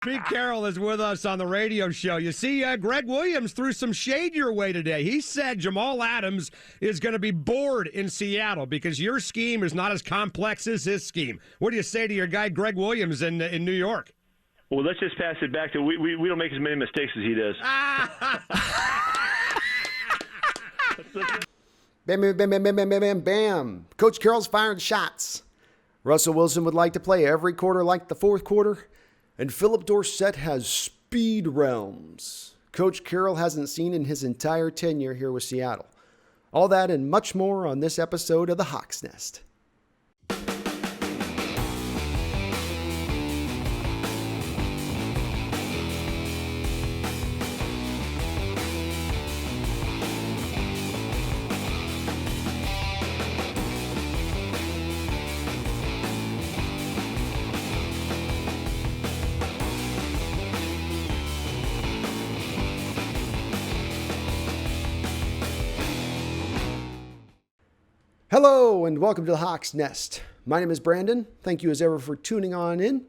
Pete Carroll is with us on the radio show. You see, Greg Williams threw some shade your way today. He said Jamal Adams is going to be bored in Seattle because your scheme is not as complex as his scheme. What do you say to your guy Greg Williams in New York? Well, let's just pass it back to we don't make as many mistakes as he does. Bam, bam, bam, bam, bam, bam, bam, bam, bam. Coach Carroll's firing shots. Russell Wilson would like to play every quarter like the fourth quarter. And Phillip Dorsett has speed realms Coach Carroll hasn't seen in his entire tenure here with Seattle. All that and much more on this episode of the Hawks Nest. Hello and welcome to the Hawks Nest. My name is Brandon. Thank you as ever for tuning on in.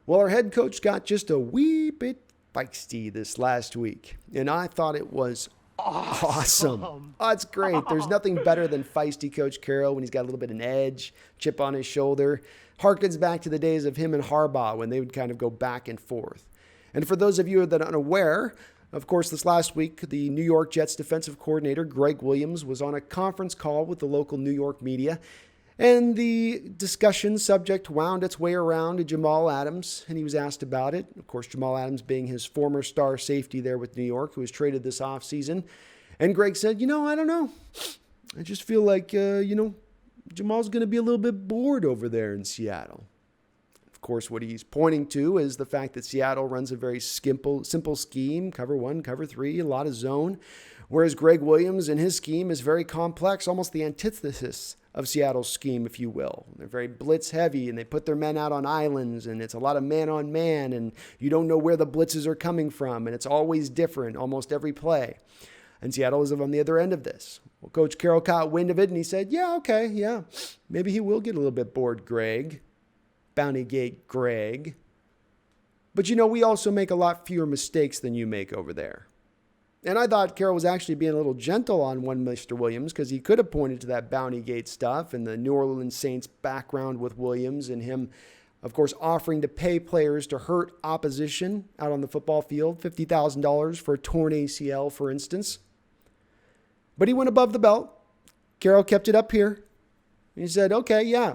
Well, our head coach got just a wee bit feisty this last week, and I thought it was awesome. Oh, it's great. There's nothing better than feisty Coach Carroll when he's got a little bit of an edge, chip on his shoulder. Harkens back to the days of him and Harbaugh when they would kind of go back and forth. And for those of you that are unaware, of course, this last week, the New York Jets defensive coordinator, Greg Williams, was on a conference call with the local New York media, and the discussion subject wound its way around to Jamal Adams, and he was asked about it. Of course, Jamal Adams being his former star safety there with New York, who was traded this offseason. And Greg said, I don't know. I just feel like, Jamal's going to be a little bit bored over there in Seattle. Of course, what he's pointing to is the fact that Seattle runs a very simple scheme, cover one, cover three, a lot of zone, whereas Greg Williams and his scheme is very complex, almost the antithesis of Seattle's scheme, if you will. They're very blitz heavy, and they put their men out on islands, and it's a lot of man on man, and you don't know where the blitzes are coming from, and it's always different almost every play. And Seattle is on the other end of this. Well, Coach Carroll caught wind of it, and he said, maybe he will get a little bit bored, Greg. Bountygate Greg. But we also make a lot fewer mistakes than you make over there. And I thought Carroll was actually being a little gentle on one Mr. Williams because he could have pointed to that Bountygate stuff and the New Orleans Saints background with Williams and him, of course, offering to pay players to hurt opposition out on the football field, $50,000 for a torn ACL, for instance. But he went above the belt. Carroll kept it up here. And he said, okay, yeah.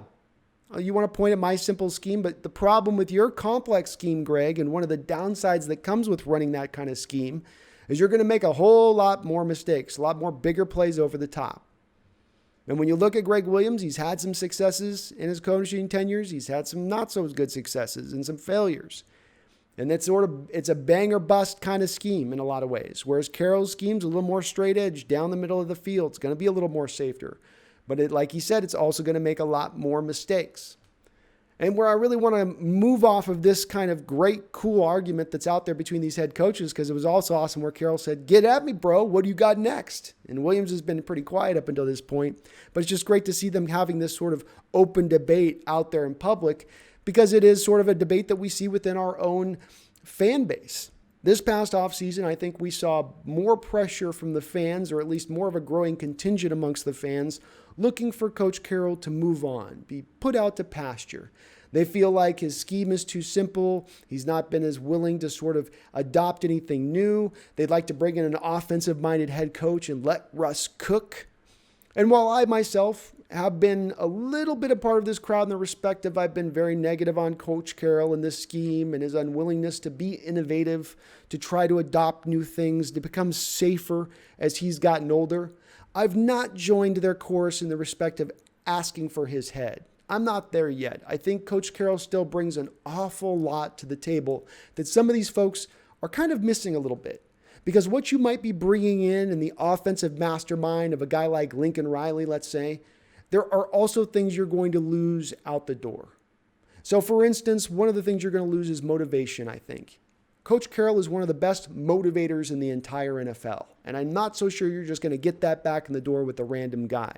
You want to point at my simple scheme, but the problem with your complex scheme, Greg, and one of the downsides that comes with running that kind of scheme is you're going to make a whole lot more mistakes, a lot more bigger plays over the top. And when you look at Greg Williams, he's had some successes in his coaching tenures. He's had some not so good successes and some failures. And it's a bang or bust kind of scheme in a lot of ways. Whereas Carroll's scheme's a little more straight edge down the middle of the field. It's going to be a little more safer. But like he said, it's also going to make a lot more mistakes. And where I really want to move off of this kind of great, cool argument that's out there between these head coaches, because it was also awesome where Carroll said, get at me, bro. What do you got next? And Williams has been pretty quiet up until this point. But it's just great to see them having this sort of open debate out there in public, because it is sort of a debate that we see within our own fan base. This past offseason, I think we saw more pressure from the fans, or at least more of a growing contingent amongst the fans, looking for Coach Carroll to move on, be put out to pasture. They feel like his scheme is too simple. He's not been as willing to sort of adopt anything new. They'd like to bring in an offensive-minded head coach and let Russ cook. And while I myself have been a little bit a part of this crowd in the respect of I've been very negative on Coach Carroll and this scheme and his unwillingness to be innovative, to try to adopt new things, to become safer as he's gotten older, I've not joined their chorus in the respect of asking for his head. I'm not there yet. I think Coach Carroll still brings an awful lot to the table that some of these folks are kind of missing a little bit. Because what you might be bringing in the offensive mastermind of a guy like Lincoln Riley, let's say, there are also things you're going to lose out the door. So for instance, one of the things you're going to lose is motivation, I think. Coach Carroll is one of the best motivators in the entire NFL. And I'm not so sure you're just going to get that back in the door with a random guy.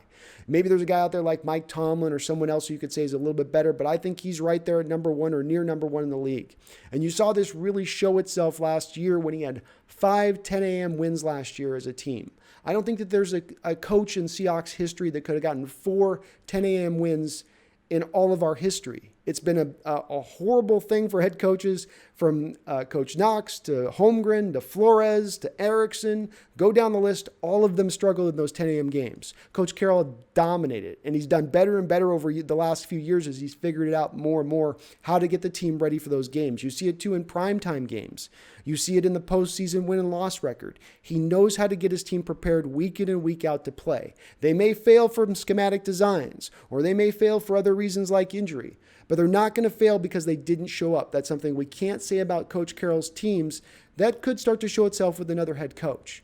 Maybe there's a guy out there like Mike Tomlin or someone else who you could say is a little bit better, but I think he's right there at number one or near number one in the league. And you saw this really show itself last year when he had 5 10 a.m. wins last year as a team. I don't think that there's a coach in Seahawks history that could have gotten 4 10 a.m. wins in all of our history. It's been a horrible thing for head coaches, from Coach Knox to Holmgren to Flores to Erickson. Go down the list. All of them struggled in those 10 a.m. games. Coach Carroll dominated, and he's done better and better over the last few years as he's figured it out more and more how to get the team ready for those games. You see it too in primetime games. You see it in the postseason win and loss record. He knows how to get his team prepared week in and week out to play. They may fail from schematic designs, or they may fail for other reasons like injury, but they're not going to fail because they didn't show up. That's something we can't say about Coach Carroll's teams. That could start to show itself with another head coach.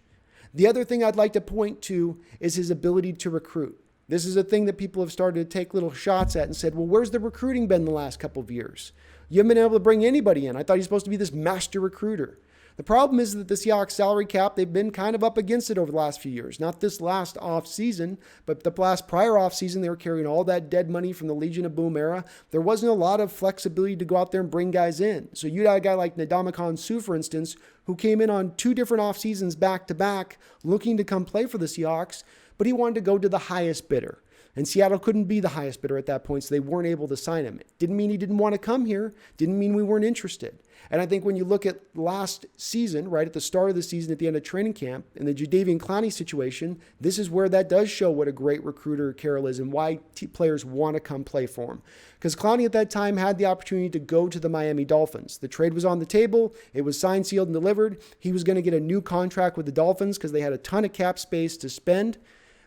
The other thing I'd like to point to is his ability to recruit. This is a thing that people have started to take little shots at and said, well, where's the recruiting been the last couple of years? You haven't been able to bring anybody in. I thought he's supposed to be this master recruiter. The problem is that the Seahawks salary cap, they've been kind of up against it over the last few years. Not this last offseason, but the last prior offseason, they were carrying all that dead money from the Legion of Boom era. There wasn't a lot of flexibility to go out there and bring guys in. So you had a guy like Ndamukong Suh, for instance, who came in on 2 different off seasons back-to-back looking to come play for the Seahawks, but he wanted to go to the highest bidder. And Seattle couldn't be the highest bidder at that point, so they weren't able to sign him. It didn't mean he didn't want to come here. Didn't mean we weren't interested. And I think when you look at last season, right at the start of the season, at the end of training camp, in the Jadeveon Clowney situation, this is where that does show what a great recruiter Carroll is and why players want to come play for him. Because Clowney at that time had the opportunity to go to the Miami Dolphins. The trade was on the table. It was signed, sealed, and delivered. He was going to get a new contract with the Dolphins because they had a ton of cap space to spend.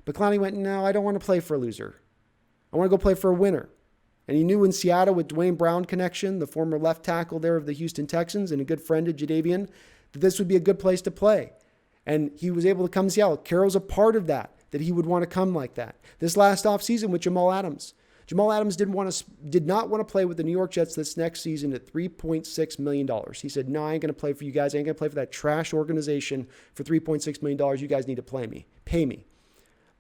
But Clowney went, no, I don't want to play for a loser. I want to go play for a winner. And he knew in Seattle with Dwayne Brown connection, the former left tackle there of the Houston Texans and a good friend of Jadeveon, that this would be a good place to play. And he was able to come to Seattle. Carroll's a part of that he would want to come like that. This last offseason with Jamal Adams. Jamal Adams did not want to play with the New York Jets this next season at $3.6 million. He said, no, I ain't going to play for you guys. I ain't going to play for that trash organization for $3.6 million. You guys need to pay me.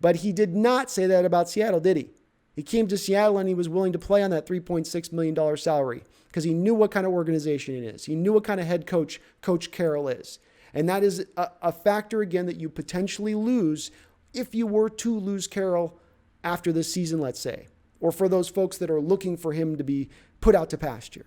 But he did not say that about Seattle, did he? He came to Seattle and he was willing to play on that $3.6 million salary because he knew what kind of organization it is. He knew what kind of head coach Coach Carroll is. And that is a factor, again, that you potentially lose if you were to lose Carroll after this season, let's say, or for those folks that are looking for him to be put out to pasture.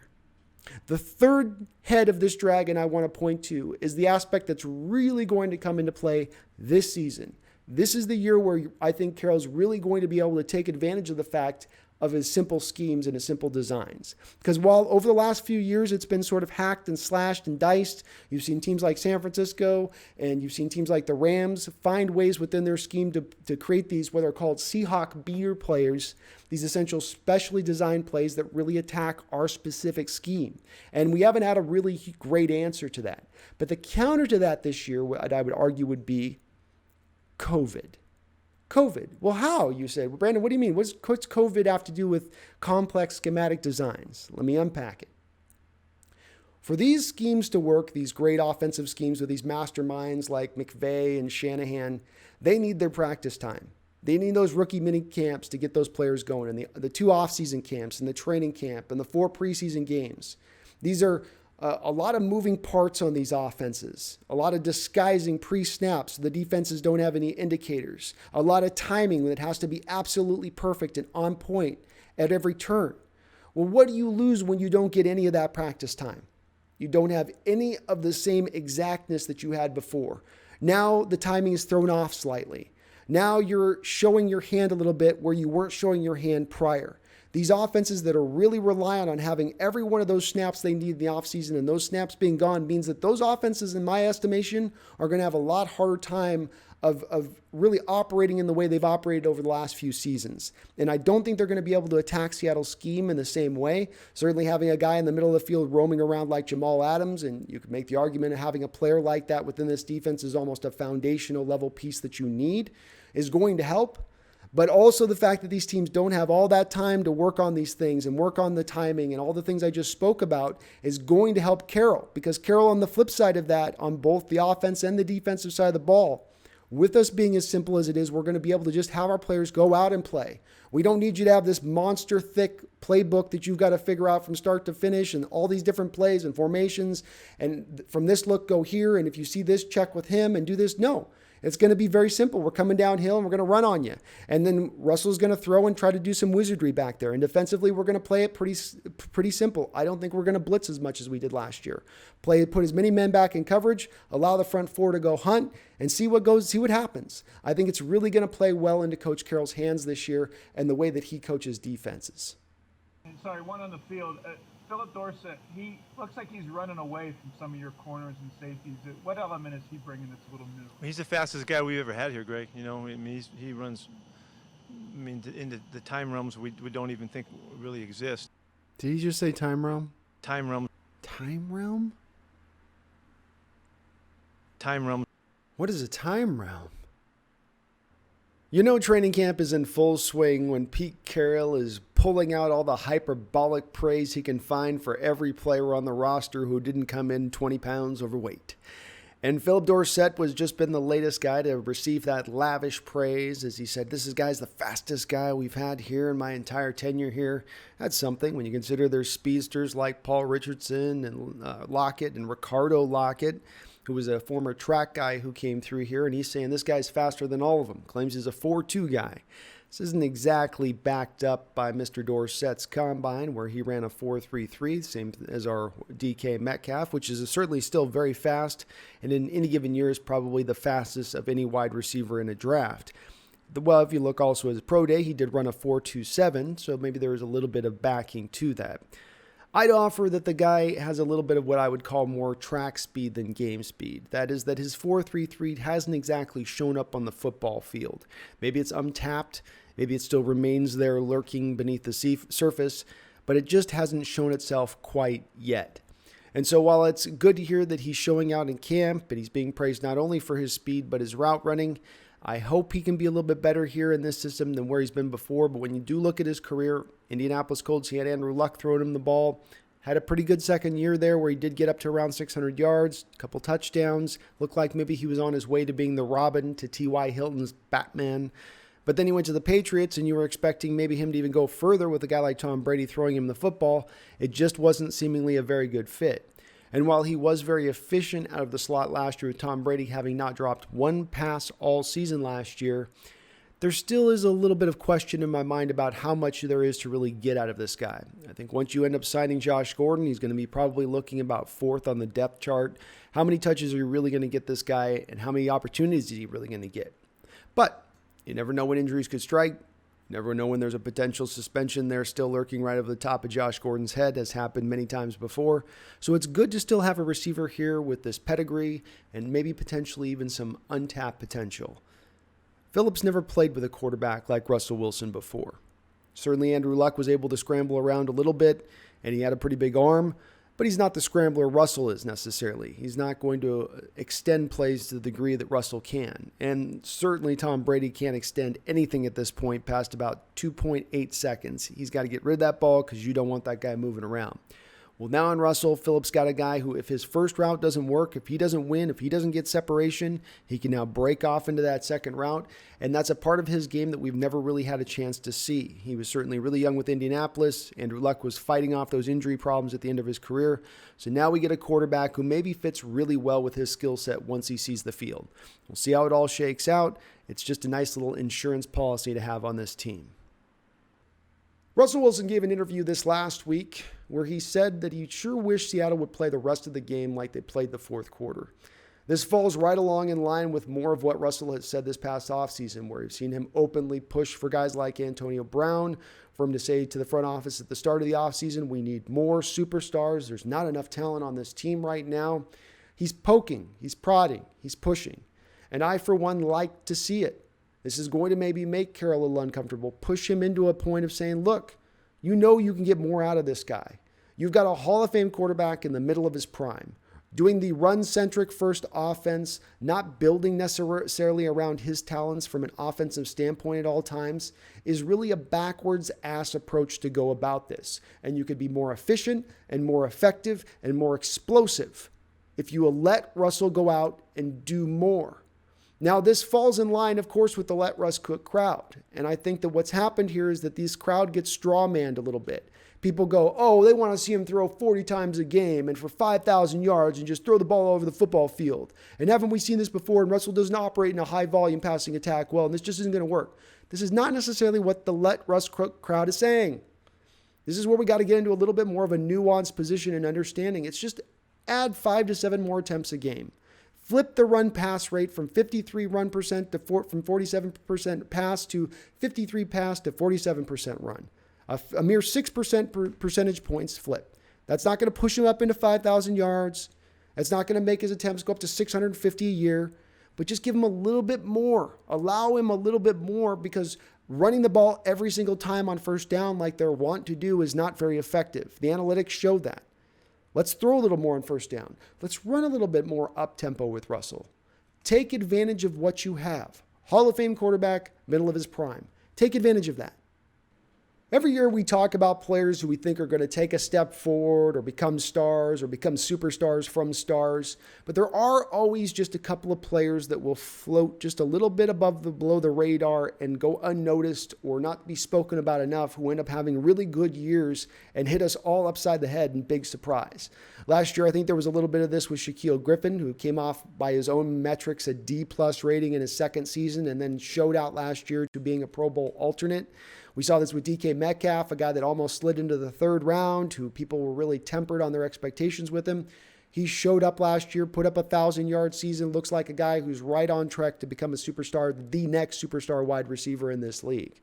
The third head of this dragon I want to point to is the aspect that's really going to come into play this season. This is the year where I think Carroll's really going to be able to take advantage of the fact of his simple schemes and his simple designs. Because while over the last few years it's been sort of hacked and slashed and diced, you've seen teams like San Francisco and you've seen teams like the Rams find ways within their scheme to create these what are called Seahawk beater players, these essential specially designed plays that really attack our specific scheme. And we haven't had a really great answer to that. But the counter to that this year, what I would argue would be COVID. Well, how? You say, well, Brandon, what do you mean? What's COVID have to do with complex schematic designs? Let me unpack it. For these schemes to work, these great offensive schemes with these masterminds like McVay and Shanahan, they need their practice time. They need those rookie mini camps to get those players going, and the 2 off-season camps and the training camp and the 4 preseason games. These are a lot of moving parts on these offenses, a lot of disguising pre-snaps so the defenses don't have any indicators, a lot of timing that has to be absolutely perfect and on point at every turn. Well, what do you lose when you don't get any of that practice time? You don't have any of the same exactness that you had before. Now the timing is thrown off slightly. Now you're showing your hand a little bit where you weren't showing your hand prior. These offenses that are really reliant on having every one of those snaps they need in the offseason and those snaps being gone means that those offenses, in my estimation, are going to have a lot harder time of really operating in the way they've operated over the last few seasons. And I don't think they're going to be able to attack Seattle's scheme in the same way. Certainly having a guy in the middle of the field roaming around like Jamal Adams, and you could make the argument of having a player like that within this defense is almost a foundational level piece that you need, is going to help. But also the fact that these teams don't have all that time to work on these things and work on the timing and all the things I just spoke about is going to help Carroll, because Carroll, on the flip side of that, on both the offense and the defensive side of the ball, with us being as simple as it is, we're going to be able to just have our players go out and play. We don't need you to have this monster thick playbook that you've got to figure out from start to finish and all these different plays and formations. And from this look, go here. And if you see this, check with him and do this. No, it's going to be very simple. We're coming downhill and we're going to run on you. And then Russell's going to throw and try to do some wizardry back there. And defensively, we're going to play it pretty simple. I don't think we're going to blitz as much as we did last year. Put as many men back in coverage, allow the front four to go hunt, and see what happens. I think it's really going to play well into Coach Carroll's hands this year and the way that he coaches defenses. Sorry, one on the field. Phillip Dorsett, he looks like he's running away from some of your corners and safeties. What element is he bringing that's a little new? He's the fastest guy we've ever had here, Greg. You know, I mean, he runs, into the time realms we don't even think really exist. Did he just say time realm? Time realm. Time realm? Time realm. What is a time realm? You know, training camp is in full swing when Pete Carroll is pulling out all the hyperbolic praise he can find for every player on the roster who didn't come in 20 pounds overweight. And Phillip Dorsett was just been the latest guy to receive that lavish praise, as he said, this guy's the fastest guy we've had here in my entire tenure here. That's something when you consider there's speedsters like Paul Richardson and Lockett and Ricardo Lockett, who was a former track guy who came through here, and he's saying this guy's faster than all of them, claims he's a 4.2 guy. This isn't exactly backed up by Mr. Dorsett's combine, where he ran a 4.33, same as our DK Metcalf, which is certainly still very fast, and in any given year is probably the fastest of any wide receiver in a draft. Well, if you look also at his pro day, he did run a 4.27, so maybe there was a little bit of backing to that. I'd offer that the guy has a little bit of what I would call more track speed than game speed. That is that his 4.33 hasn't exactly shown up on the football field. Maybe it's untapped. Maybe it still remains there lurking beneath the surface, but it just hasn't shown itself quite yet. And so while it's good to hear that he's showing out in camp and he's being praised not only for his speed but his route running, I hope he can be a little bit better here in this system than where he's been before. But when you do look at his career, Indianapolis Colts, he had Andrew Luck throwing him the ball. Had a pretty good second year there where he did get up to around 600 yards, a couple touchdowns. Looked like maybe he was on his way to being the Robin to T.Y. Hilton's Batman. But then he went to the Patriots, and you were expecting maybe him to even go further with a guy like Tom Brady throwing him the football. It just wasn't seemingly a very good fit. And while he was very efficient out of the slot last year with Tom Brady having not dropped one pass all season last year, there still is a little bit of question in my mind about how much there is to really get out of this guy. I think once you end up signing Josh Gordon, he's going to be probably looking about fourth on the depth chart. How many touches are you really going to get this guy, and how many opportunities is he really going to get? But you never know when injuries could strike. You never know when there's a potential suspension there still lurking right over the top of Josh Gordon's head, has happened many times before. So it's good to still have a receiver here with this pedigree and maybe potentially even some untapped potential. Phillips never played with a quarterback like Russell Wilson before. Certainly Andrew Luck was able to scramble around a little bit, and he had a pretty big arm, but he's not the scrambler Russell is necessarily. He's not going to extend plays to the degree that Russell can. And certainly Tom Brady can't extend anything at this point past about 2.8 seconds. He's got to get rid of that ball because you don't want that guy moving around. Well, now on Russell, Phillips got a guy who, if his first route doesn't work, if he doesn't win, if he doesn't get separation, he can now break off into that second route. And that's a part of his game that we've never really had a chance to see. He was certainly really young with Indianapolis. Andrew Luck was fighting off those injury problems at the end of his career. So now we get a quarterback who maybe fits really well with his skill set once he sees the field. We'll see how it all shakes out. It's just a nice little insurance policy to have on this team. Russell Wilson gave an interview this last week where he said that he sure wished Seattle would play the rest of the game like they played the fourth quarter. This falls right along in line with more of what Russell has said this past offseason, where you've seen him openly push for guys like Antonio Brown, for him to say to the front office at the start of the offseason, we need more superstars. There's not enough talent on this team right now. He's poking, he's prodding, he's pushing. And I, for one, like to see it. This is going to maybe make Carroll a little uncomfortable, push him into a point of saying, look, you know you can get more out of this guy. You've got a Hall of Fame quarterback in the middle of his prime. Doing the run-centric first offense, not building necessarily around his talents from an offensive standpoint at all times, is really a backwards-ass approach to go about this. And you could be more efficient and more effective and more explosive if you will let Russell go out and do more. Now, this falls in line, of course, with the let Russ cook crowd. And I think that what's happened here is that this crowd gets strawmanned a little bit. People go, oh, they want to see him throw 40 times a game and for 5,000 yards and just throw the ball all over the football field. And haven't we seen this before? And Russell doesn't operate in a high-volume passing attack well, and this just isn't going to work. This is not necessarily what the let Russ cook crowd is saying. This is where we got to get into a little bit more of a nuanced position and understanding. It's just add 5 to 7 more attempts a game. Flip the run pass rate from 53 run percent to from 47% pass to 53 pass to 47% run. A mere 6% percentage points flip. That's not going to push him up into 5,000 yards. That's not going to make his attempts go up to 650 a year. But just give him a little bit more. Allow him a little bit more, because running the ball every single time on first down like they're wont to do is not very effective. The analytics show that. Let's throw a little more on first down. Let's run a little bit more up-tempo with Russell. Take advantage of what you have. Hall of Fame quarterback, middle of his prime. Take advantage of that. Every year we talk about players who we think are going to take a step forward or become stars or become superstars from stars. But there are always just a couple of players that will float just a little bit below the radar and go unnoticed or not be spoken about enough, who end up having really good years and hit us all upside the head in big surprise. Last year, I think there was a little bit of this with Shaquille Griffin, who came off by his own metrics a D+ rating in his second season and then showed out last year to being a Pro Bowl alternate. We saw this with DK Metcalf, a guy that almost slid into the third round, who people were really tempered on their expectations with him. He showed up last year, put up a 1,000-yard season, looks like a guy who's right on track to become a superstar, the next superstar wide receiver in this league.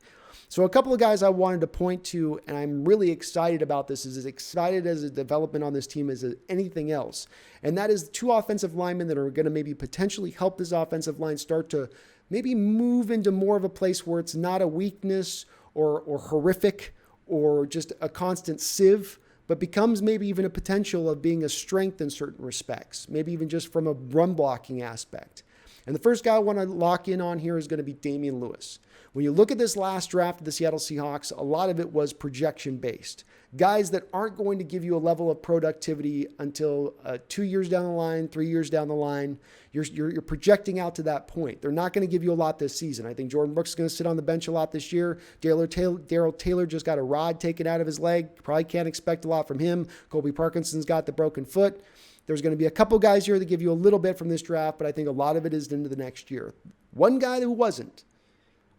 So a couple of guys I wanted to point to, and I'm really excited about this, is as excited as a development on this team as anything else. And that is 2 offensive linemen that are going to maybe potentially help this offensive line start to maybe move into more of a place where it's not a weakness or horrific or just a constant sieve, but becomes maybe even a potential of being a strength in certain respects, maybe even just from a run blocking aspect. And the first guy I want to lock in on here is going to be Damian Lewis. When you look at this last draft of the Seattle Seahawks, a lot of it was projection-based. Guys that aren't going to give you a level of productivity until 2 years down the line, 3 years down the line. You're projecting out to that point. They're not going to give you a lot this season. I think Jordan Brooks is going to sit on the bench a lot this year. Darrell Taylor just got a rod taken out of his leg. Probably can't expect a lot from him. Colby Parkinson's got the broken foot. There's going to be a couple guys here that give you a little bit from this draft, but I think a lot of it is into the next year. One guy who wasn't.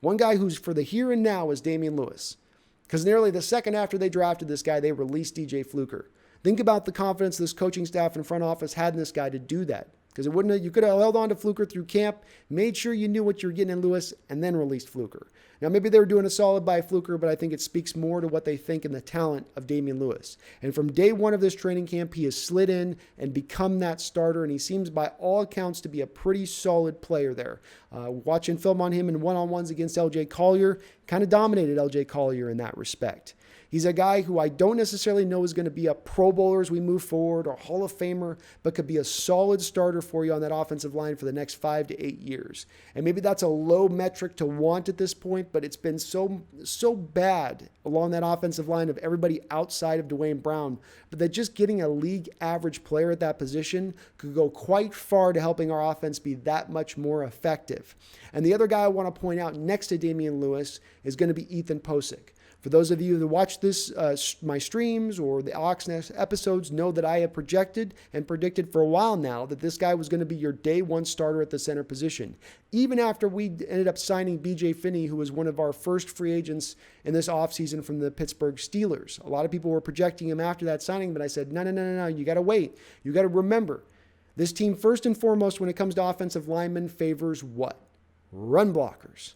One guy who's for the here and now is Damien Lewis. Because nearly the second after they drafted this guy, they released DJ Fluker. Think about the confidence this coaching staff and front office had in this guy to do that. Because you could have held on to Fluker through camp, made sure you knew what you were getting in Lewis, and then released Fluker. Now, maybe they were doing a solid by Fluker, but I think it speaks more to what they think in the talent of Damien Lewis. And from day one of this training camp, he has slid in and become that starter, and he seems by all accounts to be a pretty solid player there. Watching film on him in one-on-ones against LJ Collier, kind of dominated LJ Collier in that respect. He's a guy who I don't necessarily know is going to be a Pro Bowler as we move forward or Hall of Famer, but could be a solid starter for you on that offensive line for the next 5 to 8 years. And maybe that's a low metric to want at this point, but it's been so bad along that offensive line of everybody outside of Dwayne Brown, but that just getting a league average player at that position could go quite far to helping our offense be that much more effective. And the other guy I want to point out next to Damian Lewis is going to be Ethan Posik. For those of you that watch this, my streams or the Hawks Nest episodes know that I have projected and predicted for a while now that this guy was going to be your day one starter at the center position. Even after we ended up signing B.J. Finney, who was one of our first free agents in this offseason from the Pittsburgh Steelers. A lot of people were projecting him after that signing, but I said, no, you got to wait. You got to remember, this team first and foremost when it comes to offensive linemen favors what? Run blockers.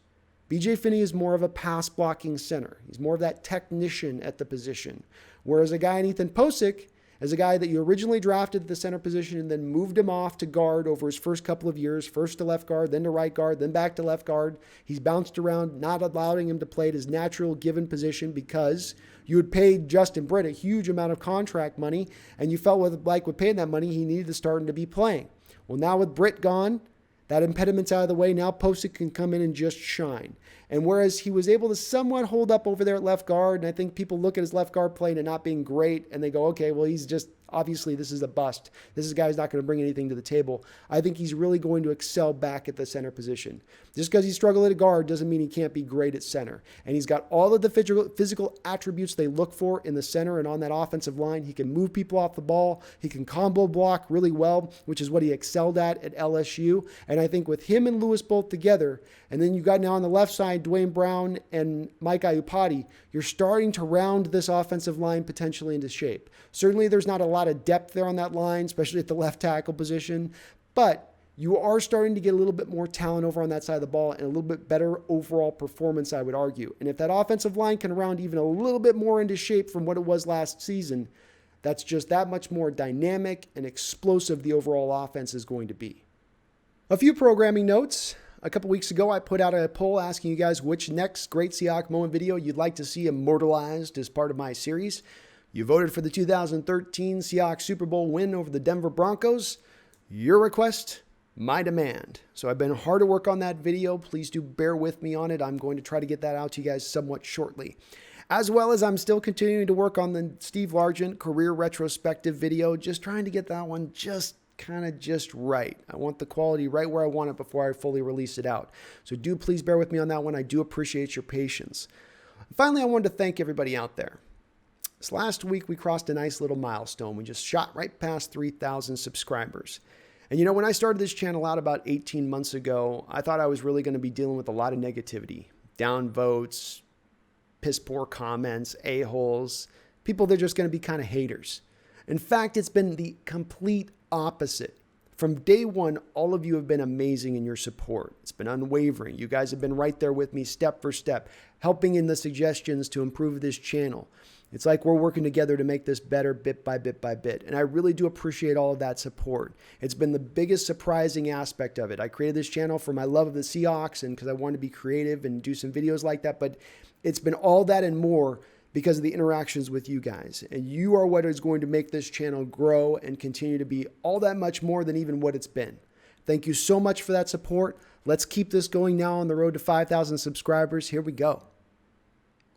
B.J. Finney is more of a pass-blocking center. He's more of that technician at the position. Whereas a guy in Ethan Posik as a guy that you originally drafted at the center position and then moved him off to guard over his first couple of years, first to left guard, then to right guard, then back to left guard. He's bounced around, not allowing him to play at his natural given position because you had paid Justin Britt a huge amount of contract money, and you felt like with paying that money, he needed to start to be playing. Well, now with Britt gone, that impediment's out of the way. Now Posik can come in and just shine. And whereas he was able to somewhat hold up over there at left guard, and I think people look at his left guard play and it not being great, and they go, okay, well, he's just, obviously this is a bust. This is a guy who's not going to bring anything to the table. I think he's really going to excel back at the center position. Just because he struggled at guard doesn't mean he can't be great at center. And he's got all of the physical attributes they look for in the center and on that offensive line. He can move people off the ball. He can combo block really well, which is what he excelled at LSU. And I think with him and Lewis both together, and then you got now on the left side, Dwayne Brown and Mike Iupati, you're starting to round this offensive line potentially into shape. Certainly there's not a lot of depth there on that line, especially at the left tackle position, but you are starting to get a little bit more talent over on that side of the ball and a little bit better overall performance, I would argue. And if that offensive line can round even a little bit more into shape from what it was last season, that's just that much more dynamic and explosive the overall offense is going to be. A few programming notes. A couple weeks ago, I put out a poll asking you guys which next great Seahawks moment video you'd like to see immortalized as part of my series. You voted for the 2013 Seahawks Super Bowl win over the Denver Broncos. Your request, my demand. So I've been hard at work on that video. Please do bear with me on it. I'm going to try to get that out to you guys somewhat shortly. As well as I'm still continuing to work on the Steve Largent career retrospective video, just trying to get that one just right. I want the quality right where I want it before I fully release it out. So do please bear with me on that one. I do appreciate your patience. Finally, I wanted to thank everybody out there. This last week, we crossed a nice little milestone. We just shot right past 3,000 subscribers. And you know, when I started this channel out about 18 months ago, I thought I was really going to be dealing with a lot of negativity, downvotes, piss poor comments, a-holes, people that are just going to be kind of haters. In fact, it's been the complete opposite. From day one, all of you have been amazing in your support. It's been unwavering. You guys have been right there with me step for step, helping in the suggestions to improve this channel. It's like we're working together to make this better bit by bit by bit. And I really do appreciate all of that support. It's been the biggest surprising aspect of it. I created this channel for my love of the Seahawks and because I wanted to be creative and do some videos like that. But it's been all that and more because of the interactions with you guys. And you are what is going to make this channel grow and continue to be all that much more than even what it's been. Thank you so much for that support. Let's keep this going now on the road to 5,000 subscribers. Here we go.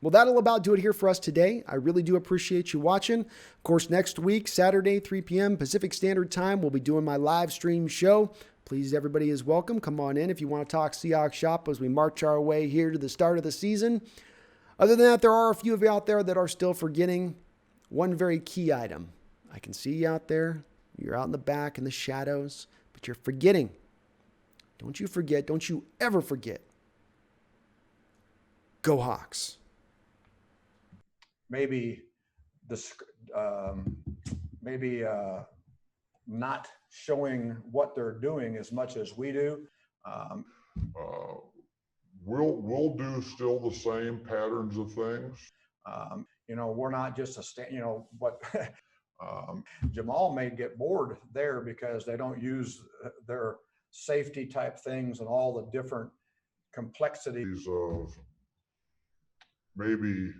Well, that'll about do it here for us today. I really do appreciate you watching. Of course, next week, Saturday, 3 p.m. Pacific Standard Time, we'll be doing my live stream show. Please, everybody is welcome. Come on in if you want to talk Seahawks shop as we march our way here to the start of the season. Other than that, there are a few of you out there that are still forgetting one very key item. I can see you out there. You're out in the back in the shadows, but you're forgetting. Don't you forget. Don't you ever forget. Go Hawks. Maybe not showing what they're doing as much as we do. We'll do still the same patterns of things. You know, we're not just what Jamal may get bored there because they don't use their safety type things and all the different complexities of maybe